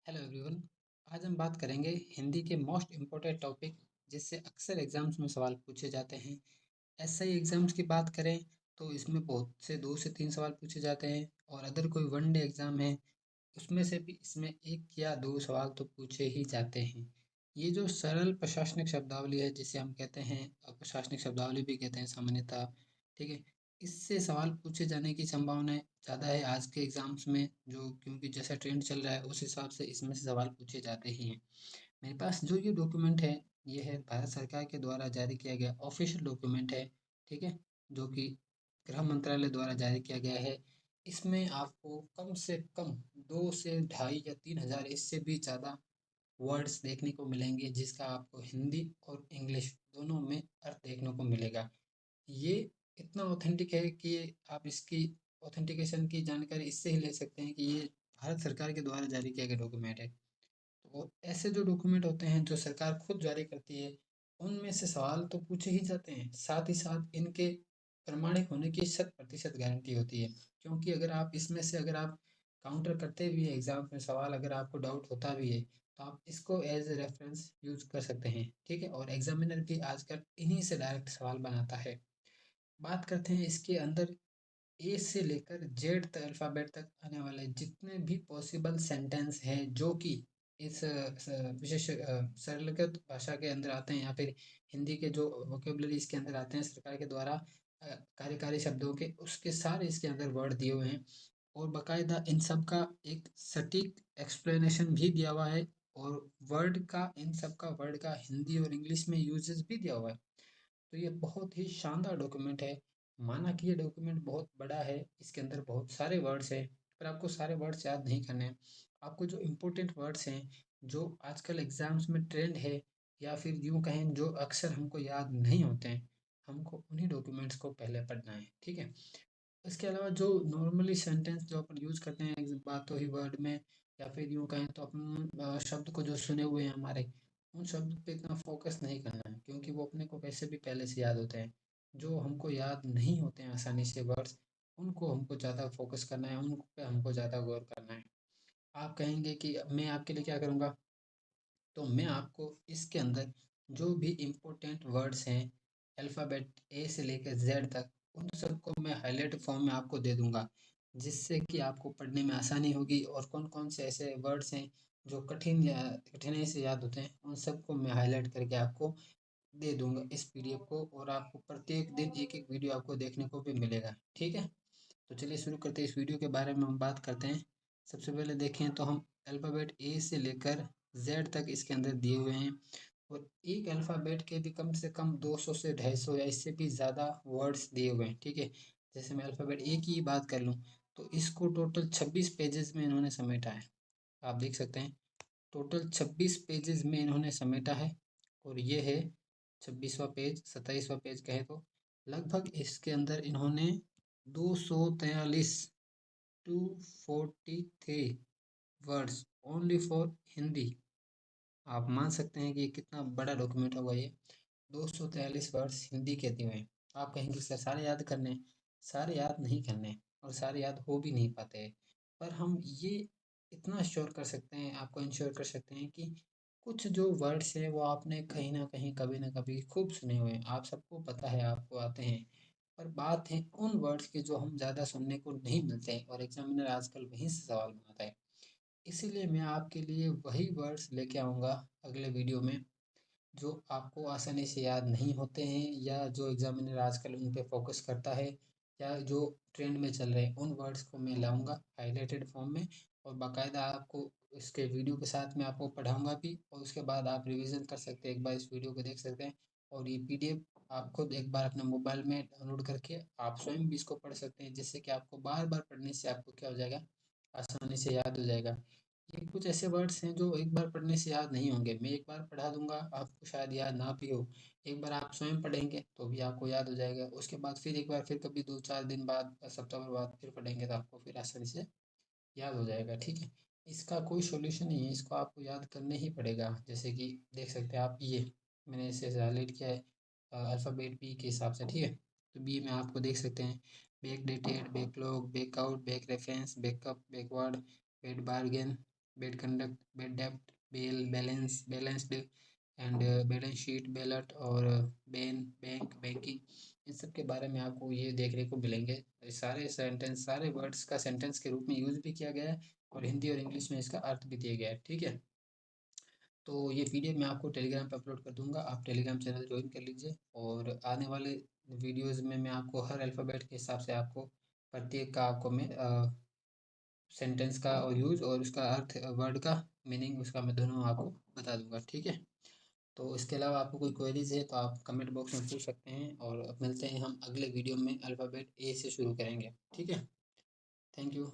Hello everyone. आज हम बात करेंगे हिंदी के मोस्ट इम्पोर्टेंट टॉपिक जिससे अक्सर एग्जाम्स में सवाल पूछे जाते हैं। एसआई एग्जाम्स की बात करें तो इसमें बहुत से 2 से 3 सवाल पूछे जाते हैं और अदर कोई वनडे एग्जाम है उसमें से भी इसमें 1 या 2 सवाल तो पूछे ही जाते हैं। ये जो सरल प्रशासनिक शब्दावली है जिसे हम कहते हैं प्रशासनिक शब्दावली भी कहते हैं सामान्यतः, ठीक है। इससे सवाल पूछे जाने की संभावना ज़्यादा है आज के एग्जाम्स में, जो क्योंकि जैसा ट्रेंड चल रहा है उस हिसाब से इसमें से सवाल पूछे जाते ही हैं। मेरे पास जो ये डॉक्यूमेंट है ये है भारत सरकार के द्वारा जारी किया गया ऑफिशियल डॉक्यूमेंट है, ठीक है, जो कि गृह मंत्रालय द्वारा जारी किया गया है। इसमें आपको कम से कम 2 से ढाई या 3 हज़ार इससे भी ज़्यादा वर्ड्स देखने को मिलेंगे जिसका आपको हिंदी और इंग्लिश दोनों में अर्थ देखने को मिलेगा। ये इतना ऑथेंटिक है कि आप इसकी ऑथेंटिकेशन की जानकारी इससे ही ले सकते हैं कि ये भारत सरकार के द्वारा जारी किया गया डॉक्यूमेंट है। तो ऐसे जो डॉक्यूमेंट होते हैं जो सरकार खुद जारी करती है उनमें से सवाल तो पूछे ही जाते हैं, साथ ही साथ इनके प्रमाणिक होने की 100% गारंटी होती है। क्योंकि अगर आप इसमें से अगर आप काउंटर करते भी हैं एग्जाम में सवाल, अगर आपको डाउट होता भी है तो आप इसको एज ए रेफरेंस यूज कर सकते हैं, ठीक है। और एग्जामिनर भी आजकल इन्हीं से डायरेक्ट सवाल बनाता है। बात करते हैं इसके अंदर ए से लेकर जेड तक अल्फ़ाबेट तक आने वाले जितने भी पॉसिबल सेंटेंस हैं जो कि इस विशेष सरलीकृत भाषा के अंदर आते हैं या फिर हिंदी के जो वोकेबलरी इसके अंदर आते हैं सरकार के द्वारा कार्यकारी शब्दों के, उसके सारे इसके अंदर वर्ड दिए हुए हैं और बाकायदा इन सब का एक सटीक एक्सप्लेनेशन भी दिया हुआ है और इन सब का वर्ड का हिंदी और इंग्लिश में यूजेस भी दिया हुआ है। तो ये बहुत ही शानदार डॉक्यूमेंट है। माना कि ये डॉक्यूमेंट बहुत बड़ा है, इसके अंदर बहुत सारे वर्ड्स हैं, पर आपको सारे वर्ड्स याद नहीं करने हैं। आपको जो इम्पोर्टेंट वर्ड्स हैं, जो आजकल एग्जाम्स में ट्रेंड है या फिर यूँ कहें जो अक्सर हमको याद नहीं होते हैं, हमको उन्हीं डॉक्यूमेंट्स को पहले पढ़ना है, ठीक है। इसके अलावा जो नॉर्मली सेंटेंस जो अपन यूज़ करते हैं बातों ही वर्ड में या फिर यूँ कहें तो अपन शब्द को जो सुने हुए हैं हमारे, उन शब्द पे इतना फोकस नहीं करना है क्योंकि वो अपने को वैसे भी पहले से याद होते हैं। जो हमको याद नहीं होते हैं आसानी से वर्ड्स, उनको हमको ज़्यादा फोकस करना है, उन पे हमको ज़्यादा गौर करना है। आप कहेंगे कि मैं आपके लिए क्या करूँगा, तो मैं आपको इसके अंदर जो भी इम्पोर्टेंट वर्ड्स हैं अल्फ़ाबेट ए से लेकर जेड तक, उन सबको मैं हाइलाइट फॉर्म में आपको दे दूँगा, जिससे कि आपको पढ़ने में आसानी होगी और कौन-कौन से ऐसे वर्ड्स हैं जो कठिन या कठिनाई से याद होते हैं, उन सबको मैं हाइलाइट करके आपको दे दूँगा इस पीडीएफ को और आपको प्रत्येक दिन एक-एक वीडियो आपको देखने को भी मिलेगा, ठीक है? तो चलिए शुरू करते हैं, इस वीडियो के बारे में हम बात करते हैं। सबसे पहले देखें तो हम अल्फ़ाबेट ए से लेकर जेड तक इसके अंदर दिए हुए हैं और एक अल्फ़ाबेट के भी कम से कम 200 से 250 या इससे भी ज़्यादा वर्ड्स दिए हुए हैं, ठीक है। जैसे मैं अल्फ़ाबेट ए की ही बात कर लूँ तो इसको टोटल 26 पेजेस में इन्होंने समेटा है। आप देख सकते हैं टोटल 26 पेजेस में इन्होंने समेटा है और ये है 26वां पेज, 27वां पेज कहे तो। लगभग इसके अंदर इन्होंने 243 243 वर्ड्स ओनली फॉर हिंदी। आप मान सकते हैं कि ये कितना बड़ा डॉक्यूमेंट होगा ये। 243 वर्ड्स हिंदी के दिए हुए हैं। आप कहेंगे सर सारे याद करने हैं, सारे याद नहीं करने हैं और सारे याद हो भी नहीं पाते हैं। पर हम ये इतना श्योर कर सकते हैं, आपको इंश्योर कर सकते हैं कि कुछ जो वर्ड्स हैं वो आपने कहीं ना कहीं कभी ना कभी खूब सुने हुए हैं, आप सबको पता है, आपको आते हैं। पर बात है उन वर्ड्स की जो हम ज़्यादा सुनने को नहीं मिलते हैं और एग्जामिनर आजकल वहीं से सवाल बनाता है। इसीलिए मैं आपके लिए वही वर्ड्स लेके आऊँगा अगले वीडियो में जो आपको आसानी से याद नहीं होते हैं या जो एग्जामिनर आजकल उन पे फोकस करता है या जो ट्रेंड में चल रहे हैं, उन वर्ड्स को मैं लाऊंगा हाइलाइटेड फॉर्म में और बाकायदा आपको इसके वीडियो के साथ में आपको पढ़ाऊंगा भी और उसके बाद आप रिवीजन कर सकते हैं, एक बार इस वीडियो को देख सकते हैं और ये पीडीएफ आप खुद एक बार अपने मोबाइल में डाउनलोड करके आप स्वयं भी इसको पढ़ सकते हैं, जिससे कि आपको बार बार पढ़ने से आपको क्या हो जाएगा, आसानी से याद हो जाएगा। ये कुछ ऐसे वर्ड्स हैं जो एक बार पढ़ने से याद नहीं होंगे, मैं एक बार पढ़ा दूंगा आपको शायद याद ना भी हो, एक बार आप स्वयं पढ़ेंगे तो भी आपको याद हो जाएगा, उसके बाद फिर एक बार फिर कभी 2-4 दिन बाद सप्ताह भर बाद फिर पढ़ेंगे तो आपको फिर आसानी से याद हो जाएगा, ठीक है। इसका कोई सॉल्यूशन नहीं है, इसको आपको याद करने ही पड़ेगा। जैसे कि देख सकते हैं आप, ये मैंने इसे हाईलाइट किया है अल्फ़ाबेट बी के हिसाब से, ठीक है। तो बी में आपको देख सकते हैं back dated, backlog, back out, back reference, backup, backward, bad bargain, bad conduct, bad डेप्थ, balanced and balance sheet, ballot और बैंकिंग, इन सब के बारे में आपको ये देखने को मिलेंगे। ये सारे सेंटेंस, सारे वर्ड्स का सेंटेंस के रूप में यूज़ भी किया गया है और हिंदी और इंग्लिश में इसका अर्थ भी दिया गया है। ठीक है, तो ये पीडीएफ मैं आपको टेलीग्राम पे अपलोड कर दूंगा, आप टेलीग्राम चैनल ज्वाइन कर लीजिए। और आने वाले वीडियोस में मैं आपको हर अल्फ़ाबेट के हिसाब से आपको प्रत्येक का आपको मैं सेंटेंस का और यूज़ और उसका अर्थ, वर्ड का मीनिंग, उसका मैं दोनों आपको बता दूंगा। ठीक है, तो इसके अलावा आपको कोई क्वेरीज है तो आप कमेंट बॉक्स में पूछ सकते हैं, और अब मिलते हैं हम अगले वीडियो में, अल्फ़ाबेट ए से शुरू करेंगे। ठीक है, थैंक यू।